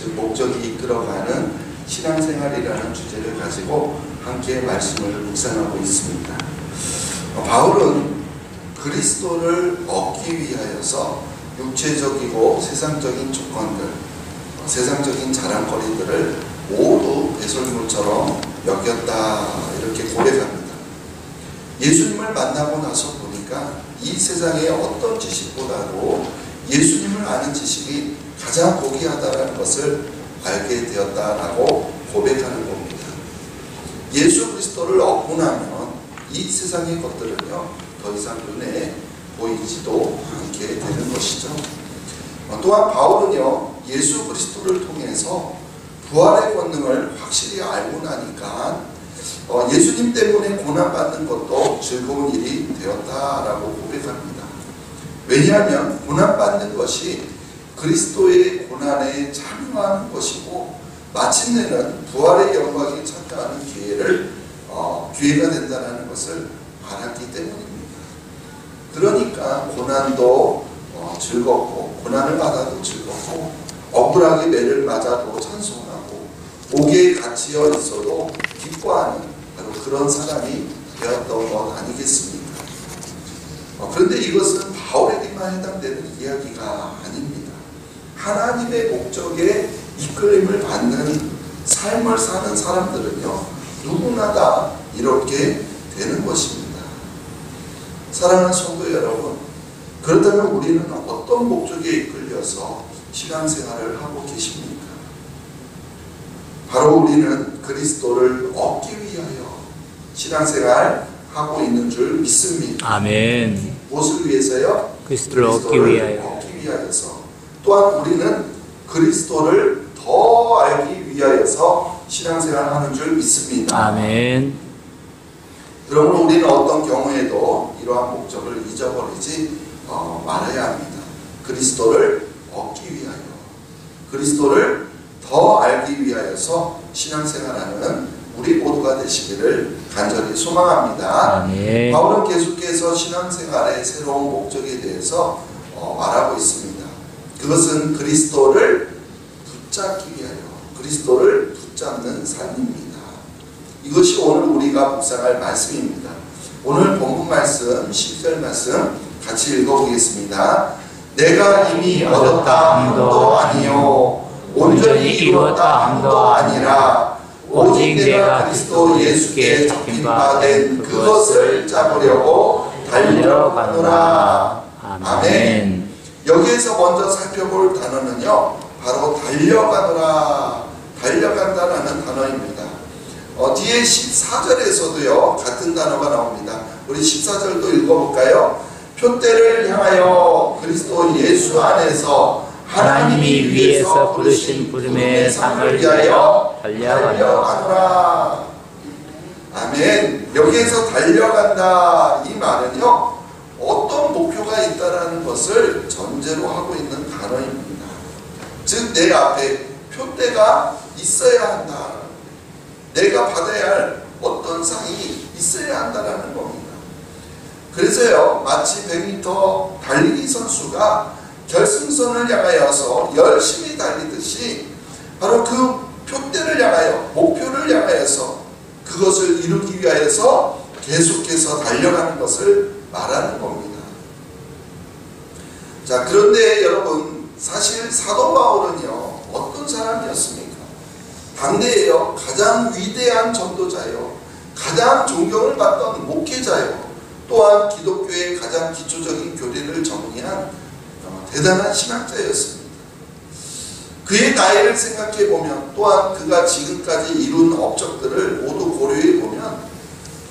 즉 목적이 이끌어가는 신앙생활이라는 주제를 가지고 함께 말씀을 묵상하고 있습니다. 바울은 그리스도를 얻기 위하여서 육체적이고 세상적인 조건들, 세상적인 자랑거리들을 모두 배설물처럼 여겼다 이렇게 고백합니다. 예수님을 만나고 나서 보니까 이 세상의 어떤 지식보다도 예수님을 아는 지식이 가장 고귀하다는 것을 알게 되었다라고 고백하는 겁니다. 예수 그리스도를 얻고 나면 이 세상의 것들은요 더 이상 눈에 보이지도 않게 되는 것이죠. 또한 바울은요 예수 그리스도를 통해서 부활의 권능을 확실히 알고 나니까 예수님 때문에 고난받는 것도 즐거운 일이 되었다라고 고백합니다. 왜냐하면 고난받는 것이 그리스도의 고난에 참여하는 것이고 마침내는 부활의 영광에 참여하는 기회가 된다는 것을 알았기 때문입니다. 그러니까 고난도 즐겁고 고난을 받아도 즐겁고 억울하게 매를 맞아도 찬송하고 옥에 갇혀 있어도 기뻐하는 바로 그런 사람이 되었던 것 아니겠습니까? 그런데 이것은 바울에게만 해당되는 이야기가 아닙니다. 하나님의 목적에 이끌림을 받는 삶을 사는 사람들은요 누구나 다 이렇게 되는 것입니다. 사랑하는 성도 여러분, 그렇다면 우리는 어떤 목적에 이끌려서 신앙생활을 하고 계십니까? 바로 우리는 그리스도를 얻기 위하여 신앙생활 하고 있는 줄 믿습니다. 아멘. 무엇을 위해서요? 그리스도를 얻기 위하여서. 또한 우리는 그리스도를 더 알기 위하여서 신앙생활 하는 줄 믿습니다. 아멘. 그러므로 우리는 어떤 경우에도 이러한 목적을 잊어버리지 말아야 합니다. 그리스도를 얻기 위하여, 그리스도를 더 알기 위하여서 신앙생활하는 우리 모두가 되시기를 간절히 소망합니다. 아멘. 바울은 계속해서 신앙생활의 새로운 목적에 대해서 말하고 있습니다. 그것은 그리스도를 붙잡기 위하여, 그리스도를 붙잡는 삶입니다. 이것이 오늘 우리가 묵상할 말씀입니다. 오늘 본문 말씀 10절 말씀 같이 읽어보겠습니다. 내가 이미 얻었다 함도 아니요 온전히 이루었다 함도 아니라 오직 내가 그리스도 예수께 잡힌 바 된 그것을 잡으려고 달려가노라. 아멘. 여기에서 먼저 살펴볼 단어는요 바로 달려가노라, 달려간다라는 단어입니다. 뒤에 14절에서도요 같은 단어가 나옵니다. 우리 14절도 읽어볼까요? 표대를 향하여 그리스도 예수 안에서 하나님이 위에서 부르신 부름의 상을 위하여 달려가노라. 아멘. 여기에서 달려간다 이 말은요 어떤 목표가 있다라는 것을 전제로 하고 있는 단어입니다. 즉 내 앞에 표대가 있어야 한다. 내가 받아야 할 어떤 상이 있어야 한다는 겁니다. 그래서요 마치 100m 달리기 선수가 결승선을 향하여서 열심히 달리듯이 바로 그 표대를 향하여, 목표를 향하여서 그것을 이루기 위하여서 계속해서 달려가는 것을 말하는 겁니다. 자, 그런데 여러분 사실 사도 바울은요 어떤 사람이었습니까? 당대에요 가장 위대한 전도자요, 가장 존경을 받던 목회자요, 또한 기독교의 가장 기초적인 교리를 정리한 대단한 신학자였습니다. 그의 나이를 생각해보면, 또한 그가 지금까지 이룬 업적들을 모두 고려해보면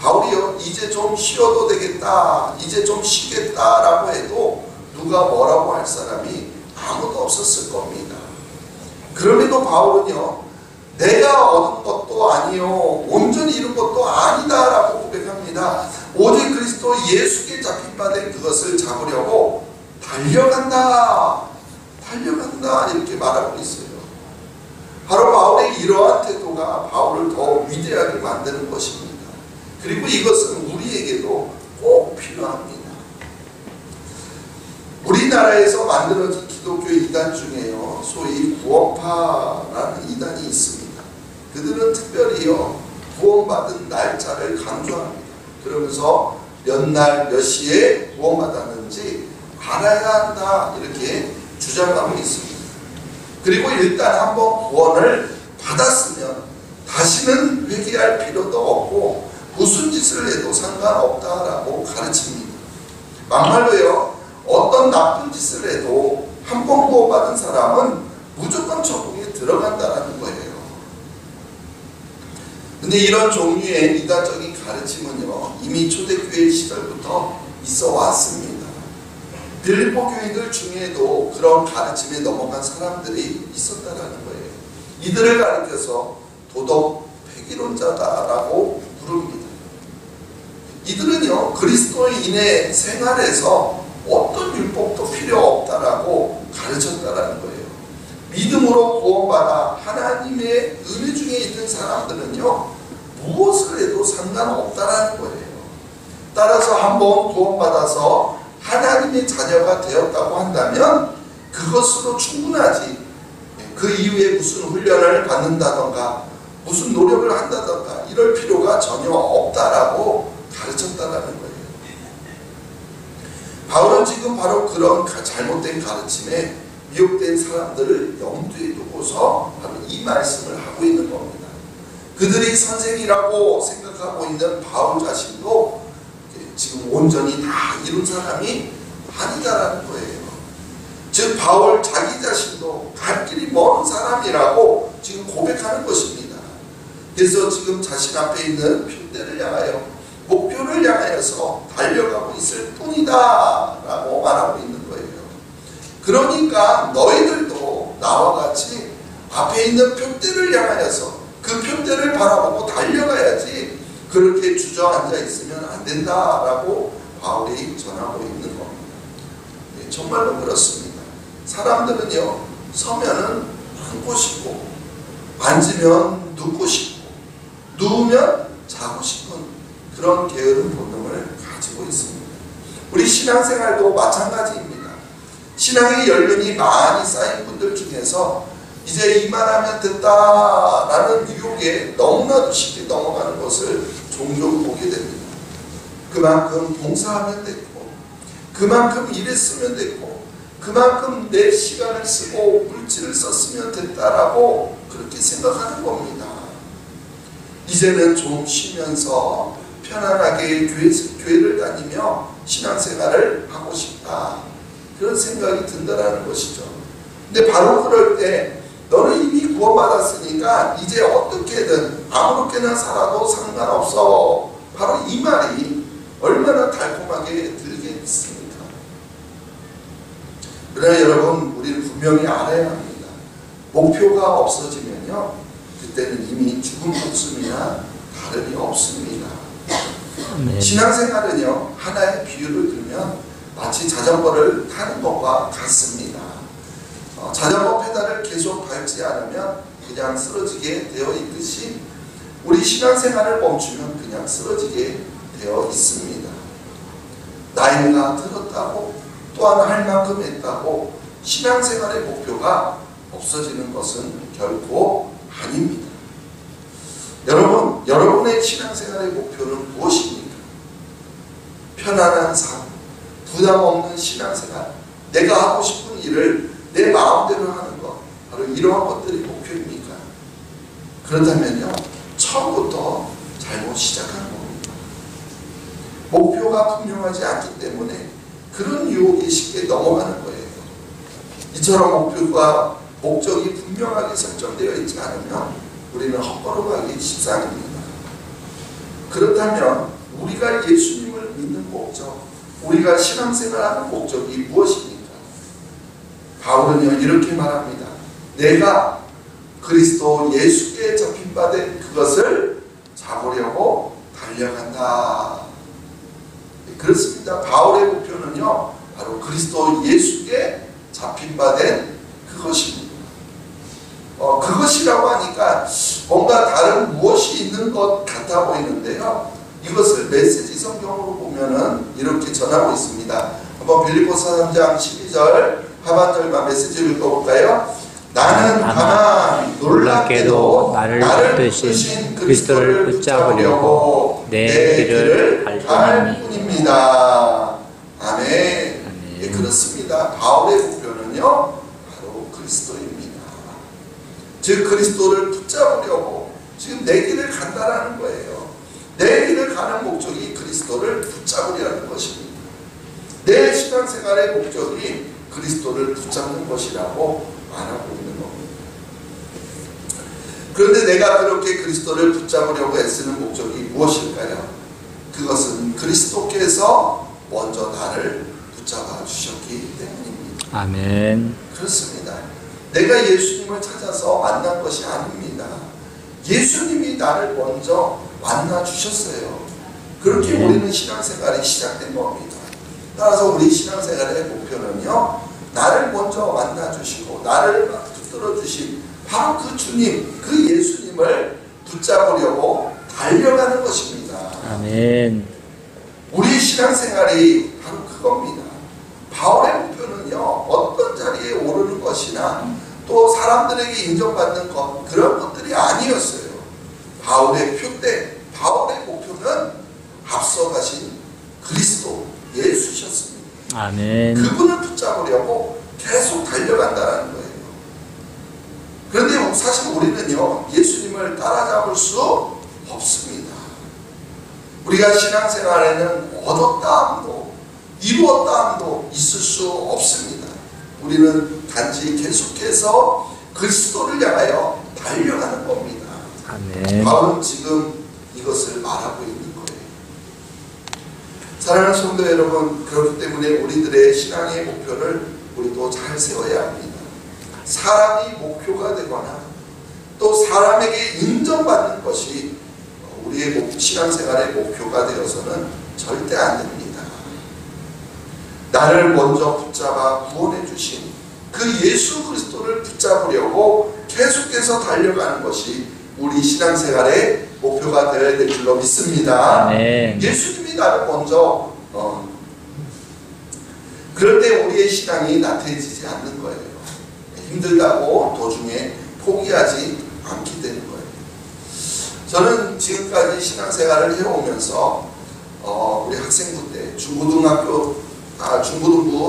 바울이요 이제 좀 쉬어도 되겠다, 이제 좀 쉬겠다라고 해도 누가 뭐라고 할 사람이 아무도 없었을 겁니다. 그럼에도 바울은요 내가 얻은 것도 아니요 온전히 이룬 것도 아니다라고 고백합니다. 오직 그리스도 예수께 잡힌 바 된 그것을 잡으려고 달려간다, 달려간다 이렇게 말하고 있어요. 바로 바울의 이러한 태도가 바울을 더 위대하게 만드는 것입니다. 그리고 이것은 우리에게도 꼭 필요합니다. 우리나라에서 만들어진 기독교 이단 중에요 소위 구원파 그들은 특별히요 구원받은 날짜를 강조합니다. 그러면서 몇 날 몇 시에 구원받았는지 알아야 한다 이렇게 주장하고 있습니다. 그리고 일단 한번 구원을 받았으면 다시는 회개할 필요도 없고 무슨 짓을 해도 상관없다라고 가르칩니다. 막말로요 어떤 나쁜 짓을 해도 한 번 구원받은 사람은 무조건 천국에 들어간다는 거예요. 근데 이런 종류의 이단적인 가르침은요 이미 초대교회 시절부터 있어 왔습니다. 빌립보 교인들 중에도 그런 가르침에 넘어간 사람들이 있었다는 거예요. 이들을 가리켜서 도덕 폐기론자다라고 부릅니다. 이들은요 그리스도인의 생활에서 어떤 율법도 필요 없다라고 가르쳤다는 거예요. 믿음으로 구원받아 하나님의 은혜 중에 있는 사람들은요 무엇을 해도 상관없다라는 거예요. 따라서 한번 구원받아서 하나님의 자녀가 되었다고 한다면 그것으로 충분하지, 그 이후에 무슨 훈련을 받는다던가 무슨 노력을 한다던가 이럴 필요가 전혀 없다라고 가르쳤다라는 거예요. 바울은 지금 바로 그런 잘못된 가르침에 미혹된 사람들을 염두에 두고서 바로 이 말씀을 하고 있는 겁니다. 그들이 선생이라고 생각하고 있는 바울 자신도 지금 온전히 다 이룬 사람이 아니다라는 거예요. 즉 바울 자기 자신도 갈 길이 먼 사람이라고 지금 고백하는 것입니다. 그래서 지금 자신 앞에 있는 표대를 향하여 목표를 향하여서 달려가고 있을 뿐이다 라고 말하고 있는 거예요. 그러니까 너희들도 나와 같이 앞에 있는 표대를 향하여서 그 표대를 바라보고 달려가야지 그렇게 주저앉아 있으면 안 된다라고 바울이 전하고 있는 겁니다. 네, 정말로 그렇습니다. 사람들은요 서면은 앉고 싶고 앉으면 눕고 싶고 누우면 자고 싶은 그런 게으른 본능을 가지고 있습니다. 우리 신앙생활도 마찬가지입니다. 신앙의 연륜이 많이 쌓인 분들 중에서 이제 이만하면 됐다라는 유혹에 너무나도 쉽게 넘어가는 것을 종종 보게 됩니다. 그만큼 봉사하면 됐고 그만큼 일했으면 됐고 그만큼 내 시간을 쓰고 물질을 썼으면 됐다라고 그렇게 생각하는 겁니다. 이제는 좀 쉬면서 편안하게 교회를 다니며 신앙생활을 하고 싶다 그런 생각이 든다라는 것이죠. 근데 바로 그럴 때 너는 이미 구원받았으니까 이제 어떻게든 아무렇게나 살아도 상관없어. 바로 이 말이 얼마나 달콤하게 들겠습니까? 그러나 여러분 우리는 분명히 알아야 합니다. 목표가 없어지면요 그때는 이미 죽은 목숨이나 다름이 없습니다. 네. 신앙생활은요 하나의 비유를 들면 마치 자전거를 타는 것과 같습니다. 자전거 페달을 계속 밟지 않으면 그냥 쓰러지게 되어 있듯이 우리 신앙생활을 멈추면 그냥 쓰러지게 되어 있습니다. 나이가 들었다고 또한 할 만큼 했다고 신앙생활의 목표가 없어지는 것은 결코 아닙니다. 여러분, 여러분의 신앙생활의 목표는 무엇입니까? 편안한 삶, 부담 없는 신앙생활, 내가 하고 싶은 일을 내 마음대로 하는 것, 바로 이러한 것들이 목표입니까? 그렇다면요 처음부터 잘못 시작한 겁니다. 목표가 분명하지 않기 때문에 그런 유혹이 쉽게 넘어가는 거예요. 이처럼 목표가 목적이 분명하게 설정되어 있지 않으면 우리는 헛걸음하기 십상입니다. 그렇다면 우리가 예수님을 믿는 목적, 우리가 신앙생활하는 목적이 무엇입니까? 바울은요 이렇게 말합니다. 내가 그리스도 예수께 잡힌 바 된 그것을 잡으려고 달려간다. 그렇습니다. 바울의 목표는요 바로 그리스도 예수께 잡힌 바 된 그것입니다. 그것이라고 하니까 뭔가 다른 무엇이 있는 것 같아 보이는데요. 이것을 메시지 성경으로 보면은 이렇게 전하고 있습니다. 한번 빌립보서 3장 12절 하반절만 메시지를 읽어볼까요? 나는 다만 놀라 놀랍게도 나를 붙드신 그리스도를 붙잡으려고 내 길을 갈 뿐입니다. 아멘. 예, 그렇습니다. 바울의 목표는요 바로 그리스도입니다. 즉 그리스도를 붙잡으려고 지금 내 길을 간다라는 거예요. 내 길을 가는 목적이 그리스도를 붙잡으려는 것입니다. 내 신앙생활의 목적이 그리스도를 붙잡는 것이라고 말하고 있는 겁니다. 그런데 내가 그렇게 그리스도를 붙잡으려고 애쓰는 목적이 무엇일까요? 그것은 그리스도께서 먼저 나를 붙잡아 주셨기 때문입니다. 아멘. 그렇습니다. 내가 예수님을 찾아서 만난 것이 아닙니다. 예수님이 나를 먼저 만나 주셨어요. 그렇게 우리는 신앙생활이 시작된 겁니다. 따라서 우리 신앙생활의 목표는요, 나를 먼저 만나 주시고 나를 붙들어 주신 바로 그 주님, 그 예수님을 붙잡으려고 달려가는 것입니다. 아멘. 우리 신앙생활이 바로 그겁니다. 바울의 목표는요, 어떤 자리에 오르는 것이나 또 사람들에게 인정받는 것, 그런 것들이 아니었어요. 바울의 표대, 바울의 목표는 앞서 가신 그리스도, 예수셨습니다. 아멘. 그분을 붙잡으려고 계속 달려간다는 거예요. 그런데 사실 우리는요, 예수님을 따라잡을 수 없습니다. 우리가 신앙생활에는 얻었다 함도 이루었다 함도 있을 수 없습니다. 우리는 단지 계속해서 그리스도를 향하여 달려가는 겁니다. 아멘. 바울은 지금 이것을 말하고 있는 거예요. 사랑하는 성도 여러분, 그렇기 때문에 우리들의 신앙의 목표를 우리도 잘 세워야 합니다. 사람이 목표가 되거나 또 사람에게 인정받는 것이 우리의 신앙생활의 목표가 되어서는 절대 안 됩니다. 나를 먼저 붙잡아 구원해 주신 그 예수 그리스도를 붙잡으려고 계속해서 달려가는 것이 우리 신앙생활의 목표가 되어야 될 줄로 믿습니다. 아멘. 예수님이 나를 먼저 그럴 때 우리의 신앙이 나태해지지 않는 거예요. 힘들다고 도중에 포기하지 않게 되는 거예요. 저는 지금까지 신앙생활을 해오면서 우리 학생부 때 중고등부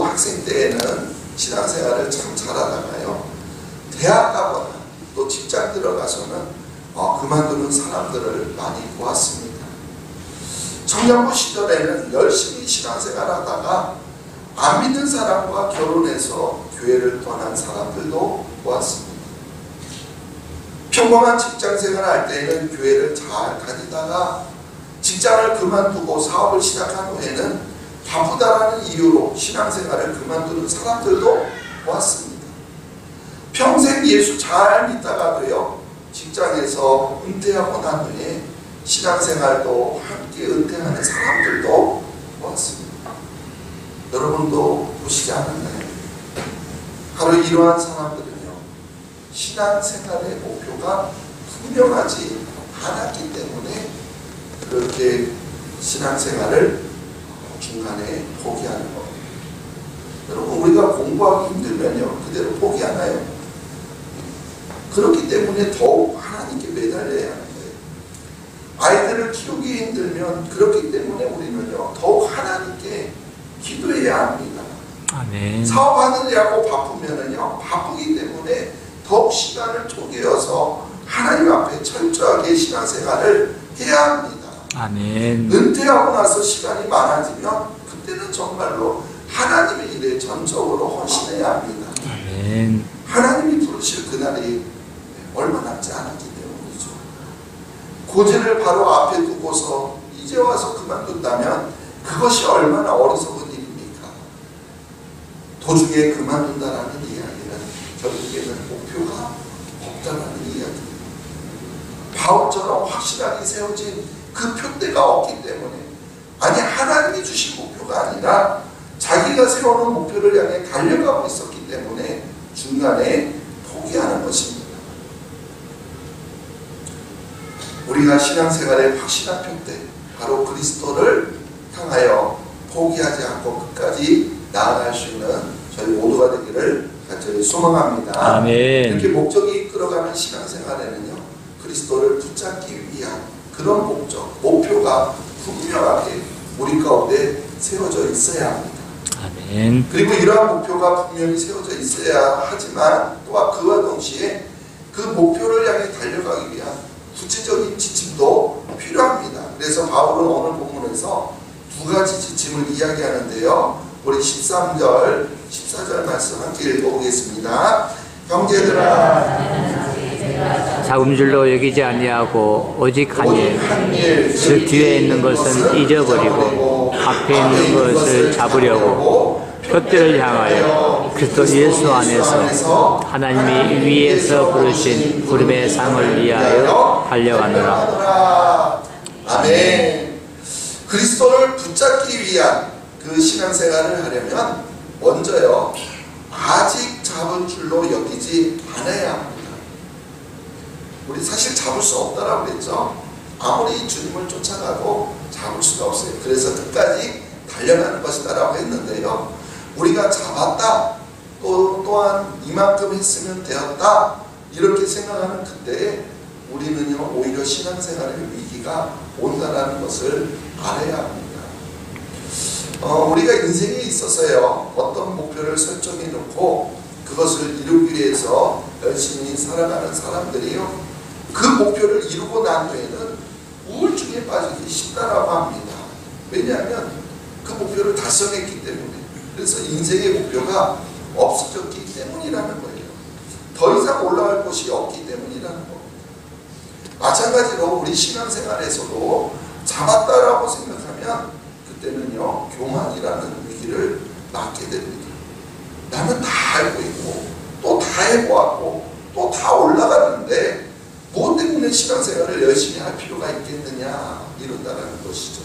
학생 때에는 신앙생활을 참 잘하다가요, 대학 가거나 또 직장 들어가서는 그만두는 사람들을 많이 보았습니다. 청년부 시절에는 열심히 신앙생활 하다가 안 믿는 사람과 결혼해서 교회를 떠난 사람들도 보았습니다. 평범한 직장생활 할 때에는 교회를 잘 다니다가 직장을 그만두고 사업을 시작한 후에는 바쁘다라는 이유로 신앙생활을 그만두는 사람들도 보았습니다. 평생 예수 잘 믿다가도요, 직장에서 은퇴하고 난 후에 신앙생활도 함께 은퇴하는 사람들도 보았습니다. 여러분도 보시지 않았나요? 바로 이러한 사람들은요, 신앙생활의 목표가 분명하지 않았기 때문에 그렇게 신앙생활을 중간에 포기하는 겁니다. 여러분, 우리가 공부하기 힘들면요, 그대로 포기하나요? 그렇기 때문에 더욱 하나님께 매달려야 하는 거예요. 아이들을 키우기 힘들면 그렇기 때문에 우리는요, 더욱 하나님께 기도해야 합니다. 아멘. 사업하느냐고 바쁘면은요, 바쁘기 때문에 더욱 시간을 쪼개어서 하나님 앞에 철저하게 신앙생활을 해야 합니다. 아멘. 은퇴하고 나서 시간이 많아지면 그때는 정말로 하나님의 일에 전적으로 헌신해야 합니다. 아멘. 하나님이 부르실 그날이 얼마 남지 않았기 때문이죠. 고지를 바로 앞에 두고서 이제 와서 그만둔다면 그것이 얼마나 어리석은 일입니까? 도중에 그만둔다라는 이야기는 결국에는 목표가 없다라는 이야기입니다. 바울처럼 확실하게 세워진 그 표대가 없기 때문에, 아니 하나님이 주신 목표가 아니라 자기가 세워놓은 목표를 향해 달려가고 있었기 때문에 중간에 포기하는 것입니다. 우리가 신앙생활의 확실한 표대, 바로 그리스도를 향하여 포기하지 않고 끝까지 나아갈 수 있는 저희 모두가 되기를 간절히 소망합니다. 아멘. 이렇게 목적이 이끌어 들어가는 신앙생활에는요, 그리스도를 붙잡기 위한 그런 목적, 목표가 분명하게 우리 가운데 세워져 있어야 합니다. 아멘. 그리고 이러한 목표가 분명히 세워져 있어야 하지만 또한 그와 동시에 그 목표를 향해 달려가기 위한 구체적인 지침도 필요합니다. 그래서 바울은 오늘 본문에서 두 가지 지침을 이야기하는데요. 우리 13절, 14절 말씀 함께 읽어보겠습니다. 형제들아, 작은 줄로 여기지 아니하고 오직 한 일, 그 뒤에 있는 것은 잊어버리고 앞에 있는 것을 잡으려고 표대를 향하여 그리스도 예수 안에서 하나님이 위에서 부르신 부름의 상을 위하여 달려가노라. 아멘. 그리스도를 붙잡기 위한 그 신앙생활을 하려면 먼저요, 아직 잡은 줄로 여기지 않아야 합니다. 우리 사실 잡을 수 없다라고 그랬죠. 아무리 주님을 쫓아가도 잡을 수가 없어요. 그래서 끝까지 달려가는 것이다라고 했는데요, 우리가 잡았다, 또한 이만큼 했으면 되었다, 이렇게 생각하는 그때에 우리는요, 오히려 신앙생활의 위기가 온다라는 것을 알아야 합니다. 우리가 인생에 있어서요, 어떤 목표를 설정해 놓고 그것을 이루기 위해서 열심히 살아가는 사람들이요, 그 목표를 이루고 난 후에는 우울증에 빠지기 쉽다라고 합니다. 왜냐하면 그 목표를 달성했기 때문에. 그래서 인생의 목표가 없어졌기 때문이라는 거예요. 더 이상 올라갈 곳이 없기 때문이라는 겁니다. 마찬가지로 우리 신앙생활에서도 잡았다라고 생각하면 그때는요, 교만이라는 위기를 맞게 됩니다. 나는 다 알고 있고 또 다 해보았고 또 다 올라갔는데 무엇 때문에 신앙생활을 열심히 할 필요가 있겠느냐, 이런다는 것이죠.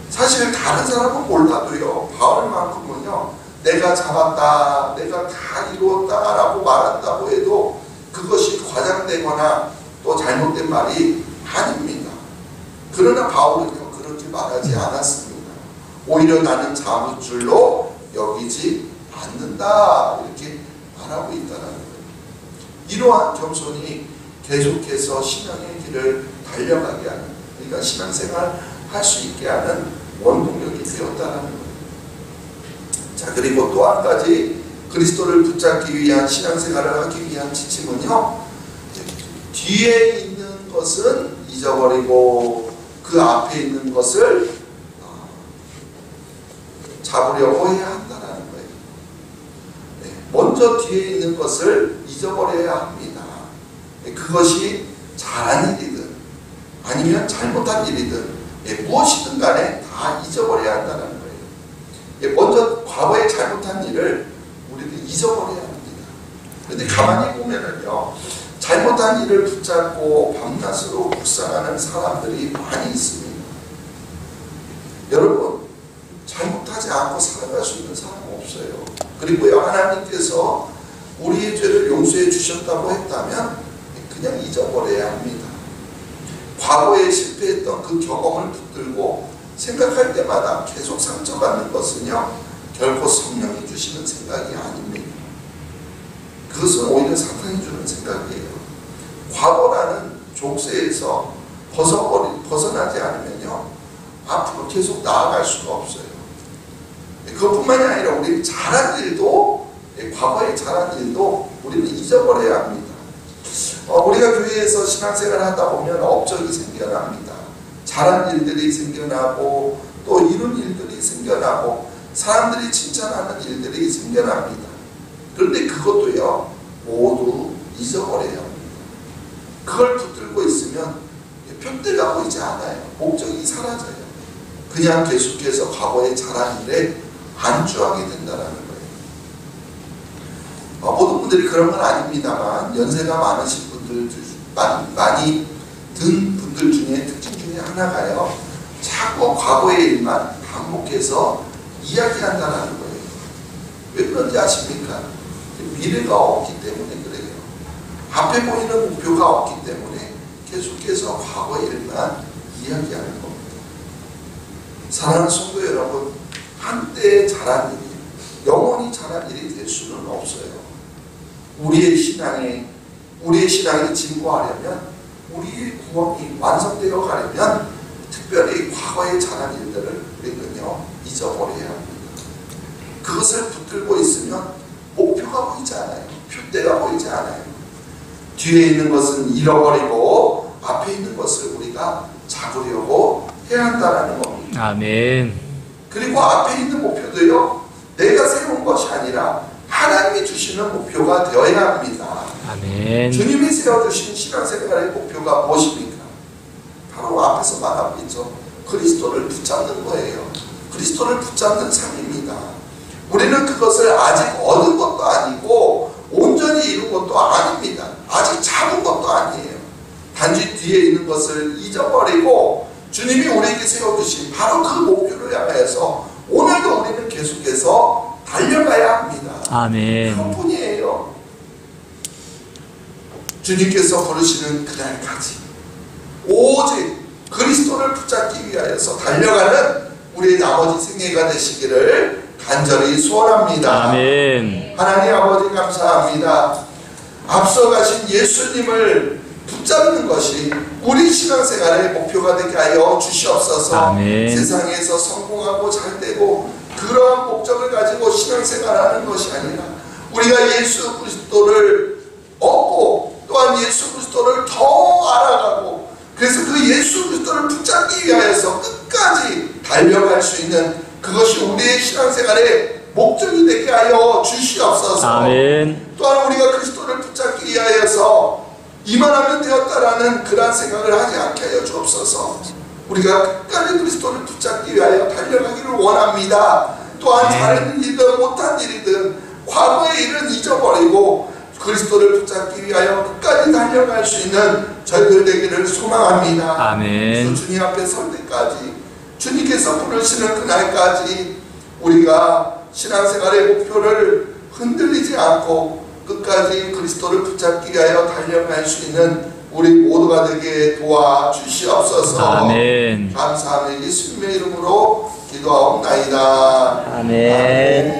사실 다른 사람은 몰라도요, 바울만큼은요, 내가 잡았다, 내가 다 이루었다 라고 말한다고 해도 그것이 과장되거나 또 잘못된 말이 아닙니다. 그러나 바울은요, 그렇게 말하지 않았습니다. 오히려 나는 잡은 줄로 여기지 않는다, 이렇게 말하고 있다는 거예요. 이러한 겸손이 계속해서 신앙의 길을 달려가게 하는, 그러니까 신앙생활 할 수 있게 하는 원동력이 되었다는 거예요. 자, 그리고 또 한 가지 그리스도를 붙잡기 위한 신앙생활을 하기 위한 지침은요, 뒤에 있는 것은 잊어버리고 그 앞에 있는 것을 잡으려고 해야 한다는 거예요. 네, 먼저 뒤에 있는 것을 잊어버려야 합니다. 그것이 잘한 일이든 아니면 잘못한 일이든 무엇이든 간에 다 잊어버려야 한다는 거예요. 먼저 과거에 잘못한 일을 우리는 잊어버려야 합니다. 그런데 가만히 보면은요, 잘못한 일을 붙잡고 밤낮으로 묵상하는 사람들이 많이 있습니다. 여러분, 잘못하지 않고 살아갈 수 있는 사람은 없어요. 그리고요, 하나님께서 우리의 죄를 용서해 주셨다고 했다면 그냥 잊어버려야 합니다. 과거에 실패했던 그 경험을 붙들고 생각할 때마다 계속 상처받는 것은요, 결코 성령이 주시는 생각이 아닙니다. 그것은 오히려 사탄이 주는 생각이에요. 과거라는 족쇄에서 벗어나지 않으면요, 앞으로 계속 나아갈 수가 없어요. 그것뿐만이 아니라 우리 잘한 일도, 과거에 잘한 일도 우리는 잊어버려야 합니다. 우리가 교회에서 신앙생활을 하다 보면 업적이 생겨납니다. 잘한 일들이 생겨나고 또 이룬 일들이 생겨나고 사람들이 칭찬하는 일들이 생겨납니다. 그런데 그것도요, 모두 잊어버려야 합니다. 그걸 붙들고 있으면 표대가 보이지 않아요. 목적이 사라져요. 그냥 계속해서 과거에 잘한 일에 안주하게 된다는 거예요. 모든 분들이 그런 건 아닙니다만, 연세가 많으신 분들, 많이 든 분들 중에 특징 중에 하나가요, 자꾸 과거의 일만 반복해서 이야기한다는 거예요. 왜 그런지 아십니까? 미래가 없기 때문에 그래요. 앞에 보이는 목표가 없기 때문에 계속해서 과거의 일만 이야기하는 겁니다. 사랑하는 성도 여러분, 한때 잘한 일이 영원히 잘한 일이 될 수는 없어요. 우리의 신앙의 우리의 신앙이 진보하려면, 우리의 구원이 완성되어 가려면 특별히 과거에 잘한 일들을 우리는요 잊어버려야 합니다. 그것을 붙들고 있으면 목표가 보이지 않아요. 표대가 보이지 않아요. 뒤에 있는 것은 잃어버리고 앞에 있는 것을 우리가 잡으려고 해야 한다는 겁니다. 아멘. 그리고 앞에 있는 목표도요, 내가 세운 것이 아니라 하나님이 주시는 목표가 되어야 합니다. 아멘. 주님이 세워주신 신앙생활의 목표가 무엇입니까? 바로 앞에서 말하고 있죠. 그리스도를 붙잡는 거예요. 그리스도를 붙잡는 삶입니다. 우리는 그것을 아직 얻은 것도 아니고 온전히 이룬 것도 아닙니다. 아직 잡은 것도 아니에요. 단지 뒤에 있는 것을 잊어버리고 주님이 우리에게 세워주신 바로 그 목표를 향해서 오늘도 우리는 계속해서 달려가야 합니다. 아멘. 그것뿐이에요. 주님께서 부르시는 그날까지 오직 그리스도를 붙잡기 위하여서 달려가는 우리의 나머지 생애가 되시기를 간절히 소원합니다. 아멘. 하나님 아버지 감사합니다. 앞서 가신 예수님을 붙잡는 것이 우리 신앙생활의 목표가 되게 하여 주시옵소서. 아멘. 세상에서 성공하고 잘되고 그러한 목적을 가지고 신앙생활하는 것이 아니라 우리가 예수 그리스도를 얻고 또한 예수 그리스도를 더 알아가고 그래서 그 예수 그리스도를 붙잡기 위하여서 끝까지 달려갈 수 있는 그것이 우리의 신앙생활의 목적이 되게 하여 주시옵소서. 아멘. 또한 우리가 그리스도를 붙잡기 위하여서 이만하면 되었다라는 그러한 생각을 하지 않게 하여 주옵소서. 우리가 끝까지 그리스도를 붙잡기 위하여 달려가기를 원합니다. 또한 잘한 일이든 못한 일이든 과거의 일은 잊어버리고 그리스도를 붙잡기 위하여 끝까지 달려갈 수 있는 저희들 되기를 소망합니다. 아멘. 그래서 주님 앞에 설 때까지 주님께서 부르시는 그날까지 우리가 신앙생활의 목표를 흔들리지 않고 끝까지 그리스도를 붙잡기 위하여 달려갈 수 있는 우리 모두가 되게 도와주시옵소서. 아멘. 감사하며 예수님의 이름으로 기도하옵나이다. 아멘.